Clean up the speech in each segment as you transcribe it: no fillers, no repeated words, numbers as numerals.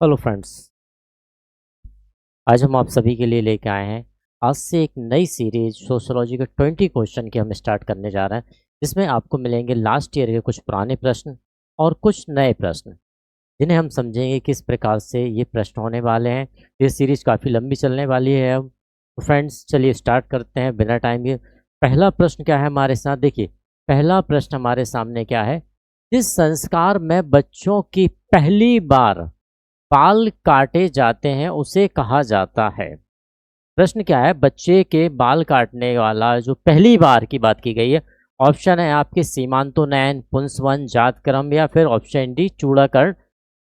Hello friends. आज हम आप सभी के लिए लेके आए हैं आज से एक नई सीरीज सोशियोलॉजी के 20 क्वेश्चन की हम स्टार्ट करने जा रहे हैं, जिसमें आपको मिलेंगे लास्ट ईयर के कुछ पुराने प्रश्न और कुछ नए प्रश्न, जिन्हें हम समझेंगे किस प्रकार से ये प्रश्न होने वाले हैं। ये सीरीज काफ़ी लंबी चलने वाली है। अब तो फ्रेंड्स चलिए स्टार्ट करते हैं बिना टाइम के। पहला प्रश्न क्या है हमारे साथ, देखिए पहला प्रश्न हमारे सामने क्या है। जिस संस्कार में बच्चों की पहली बार बाल काटे जाते हैं उसे कहा जाता है। प्रश्न क्या है, बच्चे के बाल काटने वाला जो पहली बार की बात की गई है। ऑप्शन है आपके सीमांतोन्नयन, पुंसवन, जातकर्म या फिर ऑप्शन डी चूड़ाकरण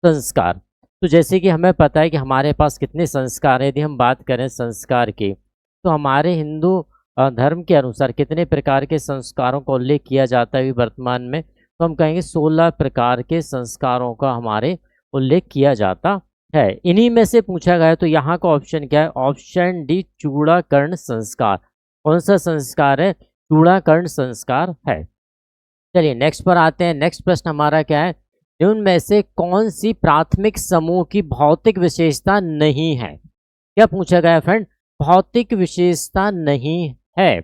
संस्कार। तो जैसे कि हमें पता है कि हमारे पास कितने संस्कार हैं। यदि हम बात करें संस्कार की, तो हमारे हिंदू धर्म के अनुसार कितने प्रकार के संस्कारों का उल्लेख किया जाता है अभी वर्तमान में, तो हम कहेंगे 16 प्रकार के संस्कारों का हमारे उल्लेख किया जाता है। इन्हीं में से पूछा गया तो यहाँ का ऑप्शन क्या है, ऑप्शन डी चूड़ाकरण संस्कार। कौन सा संस्कार है, चूड़ाकरण संस्कार है। चलिए नेक्स्ट पर आते हैं। नेक्स्ट प्रश्न हमारा क्या है, उनमें से कौन सी प्राथमिक समूह की भौतिक विशेषता नहीं है। क्या पूछा गया फ्रेंड, भौतिक विशेषता नहीं है।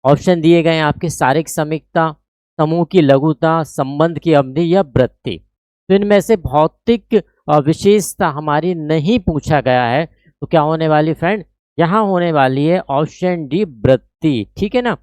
ऑप्शन दिए गए हैं आपके शारीरिक समीपता, समूह की लघुता, संबंध की अवधि या वृत्ति। तो इनमें से भौतिक विशेषता हमारी नहीं पूछा गया है, तो क्या होने वाली फ्रेंड, यहाँ होने वाली है ऑप्शन डी वृत्ति। ठीक है ना।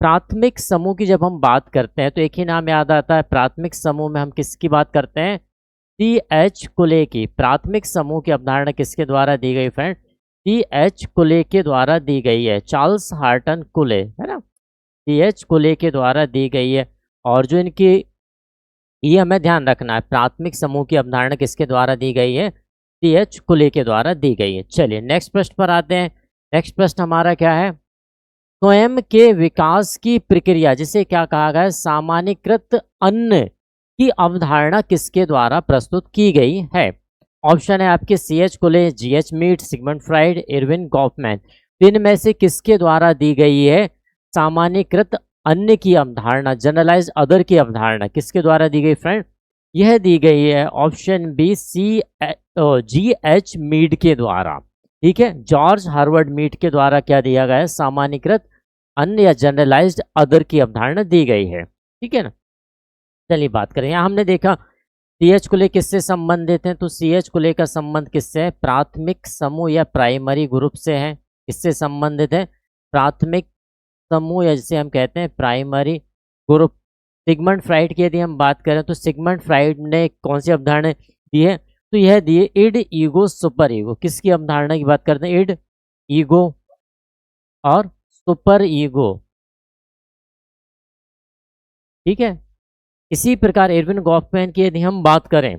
प्राथमिक समूह की जब हम बात करते हैं तो एक ही नाम याद आता है। प्राथमिक समूह में हम किसकी बात करते हैं, सी एच कुले की। प्राथमिक समूह की अवधारणा किसके द्वारा दी गई फ्रेंड, सी एच कुले के द्वारा दी गई है। चार्ल्स हार्टन कुले है ना, सी एच कुले के द्वारा दी गई है। और जो इनकी, ये हमें ध्यान रखना है, प्राथमिक समूह की अवधारणा किसके द्वारा दी गई है, सी एच कुले के द्वारा दी गई है। चलिए नेक्स्ट प्रश्न पर आते हैं। नेक्स्ट प्रश्न हमारा क्या है, स्वयं के विकास की प्रक्रिया जिसे क्या कहा गया है, सामान्यीकृत अन्न की अवधारणा किसके द्वारा प्रस्तुत की गई है। ऑप्शन है आपके C H Cooley, G H Mead, Sigmund Freud, Erving Goffman. इनमें से किसके द्वारा दी गई है सामान्यीकृत अन्य की अवधारणा, जनरलाइज अदर की अवधारणा किसके द्वारा दी गई फ्रेंड, यह दी गई है option B C G H Mead के द्वारा। ठीक है, जॉर्ज हार्वर्ड मीड के द्वारा क्या दिया गया है, सामान्यीकृत अन्य या जनरलाइज्ड अदर की अवधारणा दी गई है। ठीक है ना। चलिए बात करें, यहाँ हमने देखा सी एच कुले किससे संबंधित हैं, तो सी एच कुले का संबंध किससे है, प्राथमिक समूह या प्राइमरी ग्रुप से है। किससे संबंधित है, प्राथमिक समूह या जिसे हम कहते हैं प्राइमरी ग्रुप। सिगमंड फ्राइड की यदि हम बात करें तो सिगमंड फ्राइड ने कौन सी अवधारणा दी है, तो यह दी है इड, ईगो, सुपर ईगो। किसकी अवधारणा की बात करते हैं, इड, ईगो और सुपर ईगो। ठीक है। इसी प्रकार इरविन गॉफमैन की यदि हम बात करें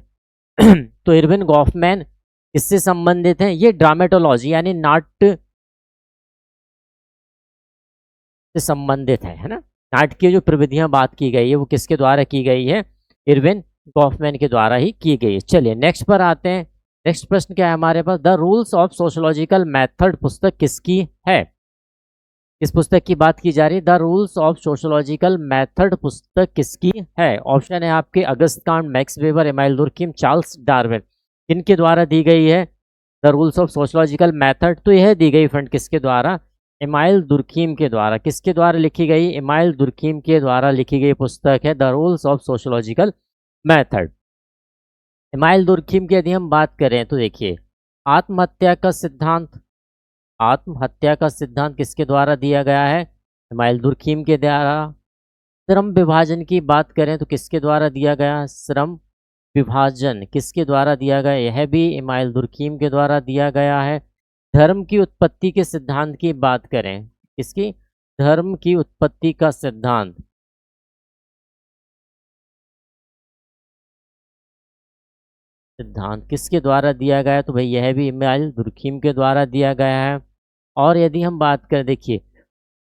तो इरविन गॉफमैन किससे संबंधित हैं, ये ड्रामेटोलॉजी यानी नाट्य से संबंधित है ना। नाटक की जो प्रविधियां बात की गई है वो किसके द्वारा की गई है, इरविन गॉफमैन के द्वारा ही की गई है। चलिए नेक्स्ट पर आते हैं। नेक्स्ट प्रश्न क्या है हमारे पास, the rules of sociological method पुस्तक किसकी है। इस पुस्तक की बात की जा रही है, the rules of sociological method पुस्तक किसकी है। ऑप्शन है आपके Auguste Comte, Max Weber, Emile Durkheim, Charles Darwin. किनके द्वारा दी गई है the rules of sociological method, तो यह दी गई फ्रेंड किसके द्वारा, एमाइल दुर्खिम के द्वारा। किसके द्वारा लिखी गई, एमाइल दुर्खिम के द्वारा लिखी गई पुस्तक है the rules of sociological method. Amyl Durkheim की यदि हम बात करें तो देखिए, आत्महत्या का सिद्धांत, आत्महत्या का सिद्धांत किसके द्वारा दिया गया है, एमाइल दुर्खिम के द्वारा। श्रम विभाजन की बात करें तो किसके द्वारा दिया गया, श्रम विभाजन किसके द्वारा दिया गया, यह भी एमाइल दुर्खिम के द्वारा दिया गया है। धर्म की उत्पत्ति के सिद्धांत की बात करें, किसकी, धर्म की उत्पत्ति का सिद्धांत, सिद्धांत किसके द्वारा दिया गया, तो भाई यह भी एमाइल दुर्खिम के द्वारा दिया गया है। और यदि हम बात करें, देखिए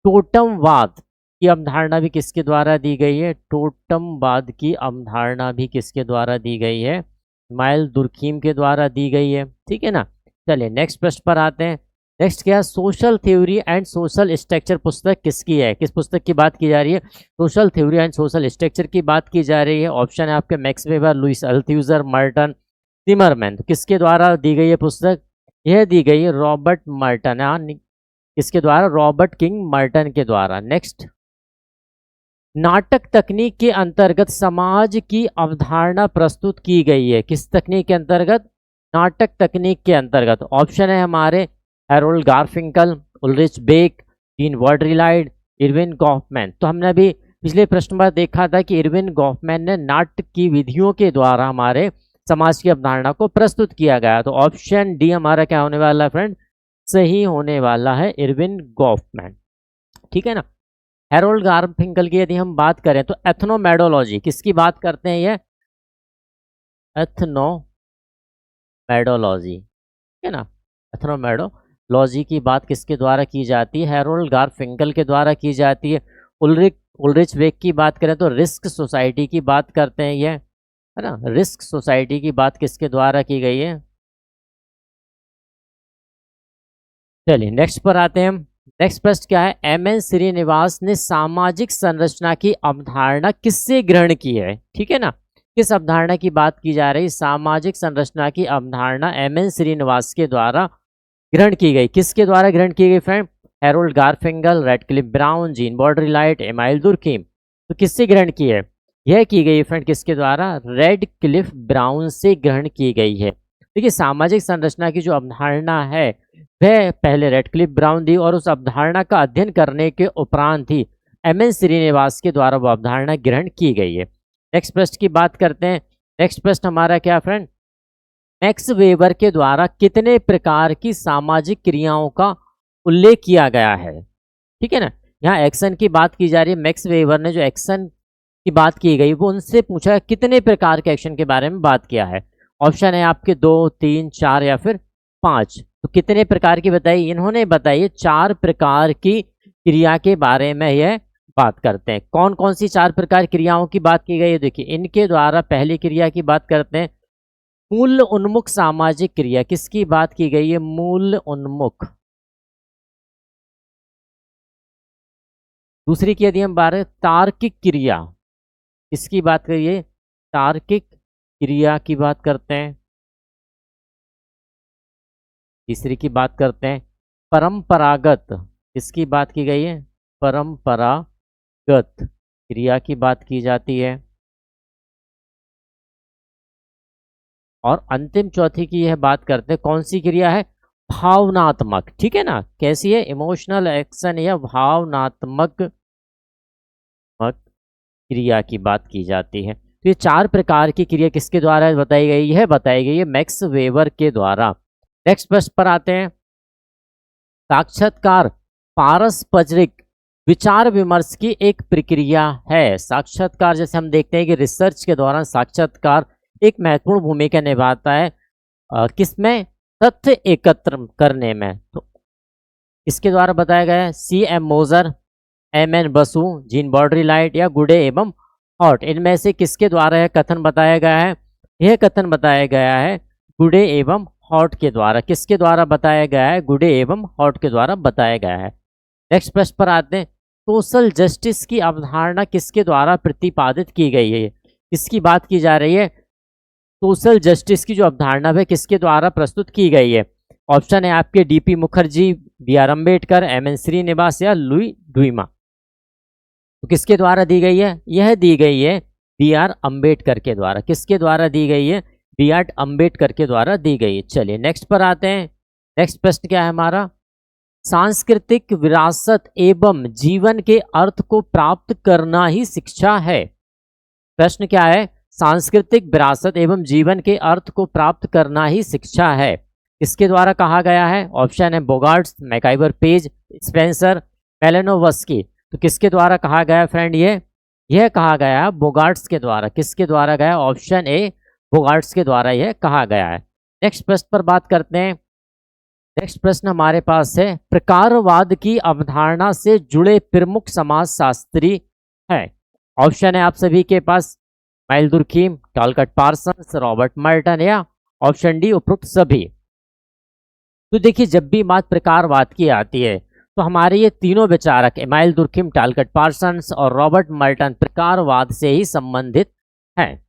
टोटमवाद की अवधारणा भी किसके द्वारा दी गई है, टोटमवाद की अवधारणा भी किसके द्वारा दी गई है, एमाइल दुर्खिम के द्वारा दी गई है। ठीक है ना। चलिए नेक्स्ट प्रश्न पर आते हैं। नेक्स्ट क्या है, social theory and social structure पुस्तक किसकी है। किस पुस्तक की बात की जा रही है, social theory and social structure की बात की जा रही है। ऑप्शन है आपके Max Weber, Louis Althusser, Merton, Zimmerman. तो किसके द्वारा दी गई है पुस्तक? यह दी गई है रॉबर्ट मर्टन। किसके द्वारा? रॉबर्ट किंग मर्टन के द्वारा। नेक्स्ट, नाटक तकनीक के अंतर्गत समाज की अवधारणा प्रस्तुत की गई है। किस तकनीक के अंतर्गत? नाटक तकनीक के अंतर्गत। ऑप्शन है हमारे Harold Garfinkel, Ulrich Beck, Jean Baudrillard, Erving Goffman. तो हमने अभी पिछले प्रश्न में देखा था कि इरविन गॉफमैन ने नाटक की विधियों के द्वारा हमारे समाज की अवधारणा को प्रस्तुत किया गया। तो ऑप्शन डी हमारा क्या होने वाला है फ्रेंड? सही होने वाला है, इरविन गॉफमैन। ठीक है ना। हैरोल्ड गारफिंकल की यदि हम बात करें तो एथनोमेडोलॉजी, किसकी बात करते हैं ये? एथनोमेडोलॉजी, ठीक है ना। एथनोमेडोलॉजी की बात किसके द्वारा की जाती है? हैरोल्ड गारफिंकल के द्वारा की जाती है। उल्रिच बेक की बात करें तो रिस्क सोसाइटी की बात करते हैं ये, है ना। रिस्क सोसाइटी की बात किसके द्वारा की गई है? चलिए नेक्स्ट पर आते हैं हम। नेक्स्ट प्रश्न क्या है? एम.एन. श्रीनिवास ने सामाजिक संरचना की अवधारणा किससे ग्रहण की है? ठीक है ना। किस अवधारणा की बात की जा रही? सामाजिक संरचना की अवधारणा एम.एन. श्रीनिवास के द्वारा ग्रहण की गई। किसके द्वारा ग्रहण की गई friend? Harold Garfinkel, Radcliffe Brown, Jean Baudrillard, Emile Durkheim. तो किससे ग्रहण की है? यह की गई फ्रेंड किसके द्वारा? रेडक्लिफ ब्राउन से ग्रहण की गई है। देखिए सामाजिक संरचना की जो अवधारणा है वह पहले रेडक्लिफ ब्राउन दी और उस अवधारणा का अध्ययन करने के उपरांत ही एम.एन. श्रीनिवास के द्वारा वो अवधारणा ग्रहण की गई है। नेक्स्ट प्रश्न की बात करते हैं। नेक्स्ट प्रश्न हमारा क्या फ्रेंड? मैक्स वेबर के द्वारा कितने प्रकार की सामाजिक क्रियाओं का उल्लेख किया गया है? ठीक है ना। यहाँ एक्शन की बात की जा रही है। मैक्स वेबर ने जो एक्शन की बात की गई वो उनसे पूछा कितने प्रकार के एक्शन के बारे में बात किया है। ऑप्शन है आपके 2, 3, 4 या फिर 5। तो कितने प्रकार की बताई? इन्होंने बताई 4 प्रकार की क्रिया के बारे में यह बात करते हैं। कौन कौन सी 4 प्रकार क्रियाओं की बात की गई है? देखिए इनके द्वारा पहली क्रिया की बात करते हैं मूल उन्मुख सामाजिक क्रिया। किसकी बात की गई है? मूल उन्मुख। दूसरी की यदि हम बात करें तार्किक क्रिया, किसकी बात करिए? तार्किक क्रिया की बात करते हैं। तीसरी की बात करते हैं परंपरागत, किसकी बात की गई है? परंपरागत क्रिया की बात की जाती है। और अंतिम चौथी की यह बात करते हैं कौन सी क्रिया है? भावनात्मक। ठीक है ना। कैसी है? इमोशनल एक्शन या भावनात्मक क्रिया की बात की जाती है। तो ये 4 प्रकार की क्रिया किसके द्वारा बताई गई है? बताई गई है मैक्स वेबर के द्वारा। नेक्स्ट प्रश्न पर आते हैं। साक्षात्कार पारस्परिक विचार विमर्श की एक प्रक्रिया है। साक्षात्कार जैसे हम देखते हैं कि रिसर्च के दौरान साक्षात्कार एक महत्वपूर्ण भूमिका निभाता है किसमें? तथ्य एकत्र करने में। तो इसके द्वारा बताया गया है C.M. मोजर, M.N. बसु, जीन बॉडरिलाइट या गुडे एवं हॉट। इनमें से किसके द्वारा यह कथन बताया गया है? यह कथन बताया गया है गुडे एवं हॉट के द्वारा। किसके द्वारा बताया गया है? गुडे एवं हॉट के द्वारा बताया गया है। नेक्स्ट प्रश्न पर आते हैं। सोशल जस्टिस की अवधारणा किसके द्वारा प्रतिपादित की गई है? किसकी बात की जा रही है? सोशल जस्टिस की जो अवधारणा है किसके द्वारा प्रस्तुत की गई है? ऑप्शन है आपके D.P. Mukherjee, B.R. Ambedkar, M.N. Srinivas या लुई ड्यूमा। तो किसके द्वारा दी गई है? यह दी गई है B.R. अम्बेडकर के द्वारा। किसके द्वारा दी गई है? B.R. अम्बेडकर के द्वारा दी गई है। चलिए नेक्स्ट पर आते हैं। नेक्स्ट प्रश्न क्या है हमारा? सांस्कृतिक विरासत एवं जीवन के अर्थ को प्राप्त करना ही शिक्षा है। प्रश्न क्या है? सांस्कृतिक विरासत एवं जीवन के अर्थ को प्राप्त करना ही शिक्षा है। किसके द्वारा कहा गया है? ऑप्शन है बोगार्ट्स, मैकाइवर पेज, स्पेंसर, मेलेनोवस्की। तो किसके द्वारा कहा गया फ्रेंड? यह कहा गया बोगार्ट्स के द्वारा। किसके द्वारा गया? ऑप्शन ए बोगार्ट्स के द्वारा यह कहा गया है। नेक्स्ट प्रश्न पर बात करते हैं। नेक्स्ट प्रश्न हमारे पास है प्रकारवाद की अवधारणा से जुड़े प्रमुख समाजशास्त्री है। ऑप्शन है आप सभी के पास Emile Durkheim, Talcott Parsons, Robert Merton या ऑप्शन डी उपरोक्त सभी। तो देखिए जब भी बात प्रकारवाद की आती है तो हमारे ये तीनों विचारक एमाइल दुर्कीम, टॉलकट पार्सन्स और रॉबर्ट मर्टन प्रकारवाद से ही संबंधित हैं।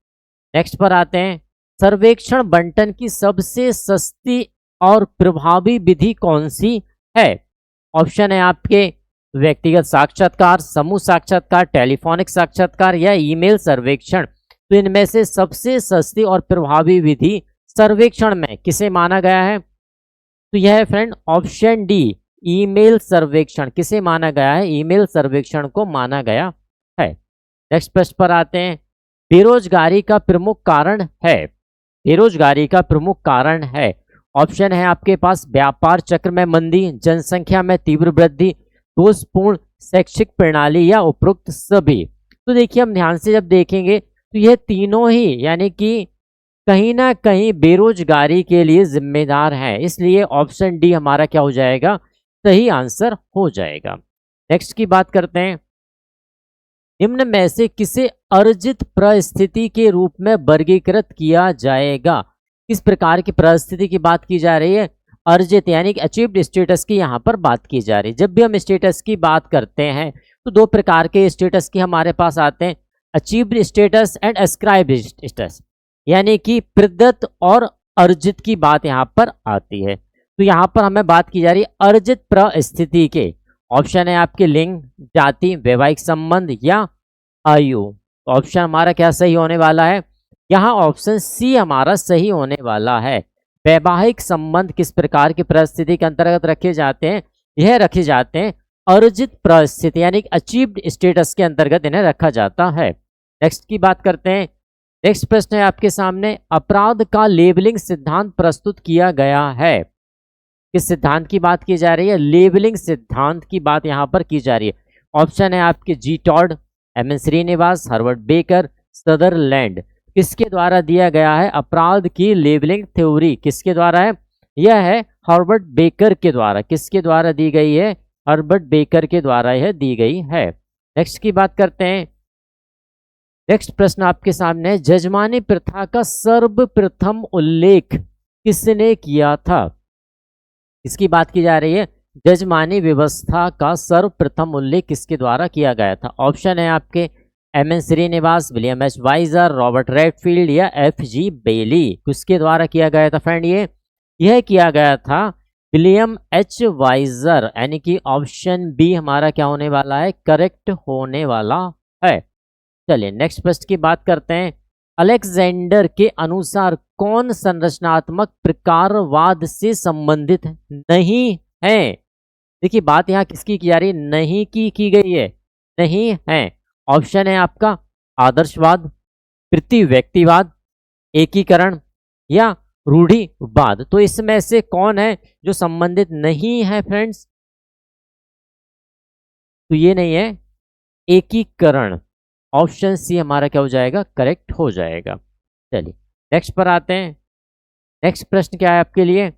नेक्स्ट पर आते हैं। सर्वेक्षण बंटन की सबसे सस्ती और प्रभावी विधि कौन सी है? ऑप्शन है आपके व्यक्तिगत साक्षात्कार, समूह साक्षात्कार, टेलीफोनिक साक्षात्कार या ईमेल सर्वेक्षण। तो इनमें से सबसे सस्ती और प्रभावी विधि सर्वेक्षण में किसे माना गया है? तो यह है फ्रेंड ऑप्शन डी, ईमेल सर्वेक्षण। किसे माना गया है? ईमेल सर्वेक्षण को माना गया है। नेक्स्ट प्रश्न पर आते हैं। बेरोजगारी का प्रमुख कारण है। बेरोजगारी का प्रमुख कारण है। ऑप्शन है आपके पास व्यापार चक्र में मंदी, जनसंख्या में तीव्र वृद्धि, दोषपूर्ण शैक्षिक प्रणाली या उपरोक्त सभी। तो देखिए हम ध्यान से जब देखेंगे तो यह तीनों ही यानी कि कहीं ना कहीं बेरोजगारी के लिए जिम्मेदार है, इसलिए ऑप्शन डी हमारा क्या हो जाएगा? सही आंसर हो जाएगा। नेक्स्ट की बात करते हैं। निम्न में से किसे अर्जित परिस्थिति के रूप में वर्गीकृत किया जाएगा? किस प्रकार की परिस्थिति की बात की जा रही है? अर्जित यानी कि अचीव्ड स्टेटस की यहाँ पर बात की जा रही है। जब भी हम स्टेटस की बात करते हैं तो दो प्रकार के स्टेटस की हमारे पास आते हैं, achieved status and ascribed status, यानी कि प्रदत्त और अर्जित की बात यहाँ पर आती है। तो यहाँ पर हमें बात की जा रही है अर्जित परिस्थिति के। ऑप्शन है आपके लिंग, जाति, वैवाहिक संबंध या आयु। तो ऑप्शन हमारा क्या सही होने वाला है? यहाँ ऑप्शन सी हमारा सही होने वाला है। वैवाहिक संबंध किस प्रकार की परिस्थिति के अंतर्गत रखे जाते हैं? यह रखे जाते हैं अर्जित परिस्थिति यानी अचीव्ड स्टेटस के अंतर्गत इन्हें रखा जाता है। नेक्स्ट की बात करते हैं। नेक्स्ट प्रश्न है आपके सामने, अपराध का लेबलिंग सिद्धांत प्रस्तुत किया गया है। किस सिद्धांत की बात की जा रही है? लेबलिंग सिद्धांत की बात यहाँ पर की जा रही है। ऑप्शन है आपके G Todd, M Srinivas, Howard Becker, Sutherland. किसके द्वारा दिया गया है अपराध की लेबलिंग थ्योरी? किसके द्वारा है? यह है हार्वर्ड बेकर के द्वारा। किसके द्वारा दी गई है? हार्वर्ड बेकर के द्वारा यह दी गई है। नेक्स्ट की बात करते हैं। नेक्स्ट प्रश्न आपके सामने है, जजमानी प्रथा का सर्वप्रथम उल्लेख किसने किया था? इसकी बात की जा रही है जजमानी व्यवस्था का सर्वप्रथम उल्लेख किसके द्वारा किया गया था? ऑप्शन है आपके M Srinivas, William H Wiser, Robert Redfield या एफ जी बेली। किसके द्वारा किया गया था फ्रेंड? यह किया गया था विलियम एच वाइजर, यानी कि ऑप्शन बी हमारा क्या होने वाला है? करेक्ट होने वाला है। चलिए नेक्स्ट प्रश्न की बात करते हैं। अलेक्जेंडर के अनुसार कौन संरचनात्मक प्रकारवाद से संबंधित नहीं है? देखिए बात यहाँ किसकी की जा रही है? नहीं की गई है, नहीं है। ऑप्शन है आपका आदर्शवाद, प्रति व्यक्तिवाद, एकीकरण या रूढ़िवाद। तो इसमें से कौन है जो संबंधित नहीं है फ्रेंड्स? तो ये नहीं है, एकीकरण। ऑप्शन सी हमारा क्या हो जाएगा? करेक्ट हो जाएगा। चलिए नेक्स्ट पर आते हैं। नेक्स्ट प्रश्न क्या है आपके लिए?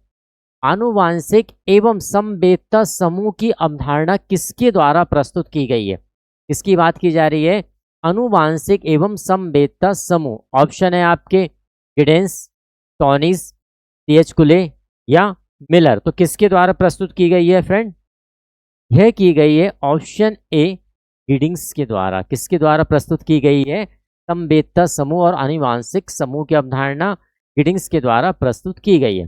आनुवांशिक एवं समवेतता समूह की अवधारणा किसके द्वारा प्रस्तुत की गई है? किसकी बात की जा रही है? आनुवांशिक एवं समवेतता समूह। ऑप्शन है आपके गिडेंस, टॉनिस, टी.एच. कुले या मिलर। तो किसके द्वारा प्रस्तुत की गई है फ्रेंड? यह की गई है ऑप्शन ए गिडिंग्स के द्वारा। किसके द्वारा प्रस्तुत की गई है? समवेतता समूह और आनुवांशिक समूह की अवधारणा गिडिंग्स के द्वारा प्रस्तुत की गई है।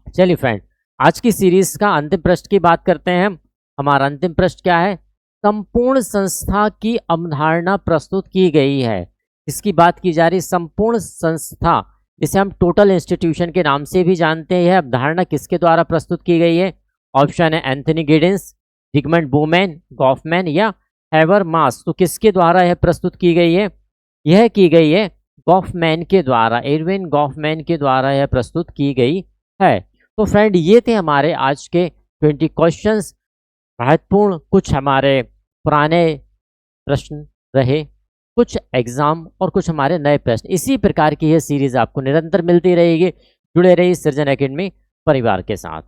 चलिए फ्रेंड आज की सीरीज का अंतिम प्रश्न की बात करते हैं हम। हमारा अंतिम प्रश्न क्या है? संपूर्ण संस्था की अवधारणा प्रस्तुत की गई है। इसकी बात की जा रही संपूर्ण संस्था, जिसे हम टोटल इंस्टीट्यूशन के नाम से भी जानते हैं, यह अवधारणा किसके द्वारा प्रस्तुत की गई है? ऑप्शन है एंथनी गिडिंस, जिगमंड बूमैन, गॉफमैन या हैबरमास। तो किसके द्वारा यह प्रस्तुत की गई है? यह की गई है गॉफमैन के द्वारा, एरविन गॉफमैन के द्वारा यह प्रस्तुत की गई है। तो फ्रेंड ये थे हमारे आज के 20 क्वेश्चंस। महत्वपूर्ण कुछ हमारे पुराने प्रश्न रहे, कुछ एग्जाम और कुछ हमारे नए प्रश्न। इसी प्रकार की यह सीरीज आपको निरंतर मिलती रहेगी। जुड़े रहिए सृजन एकेडमी परिवार के साथ।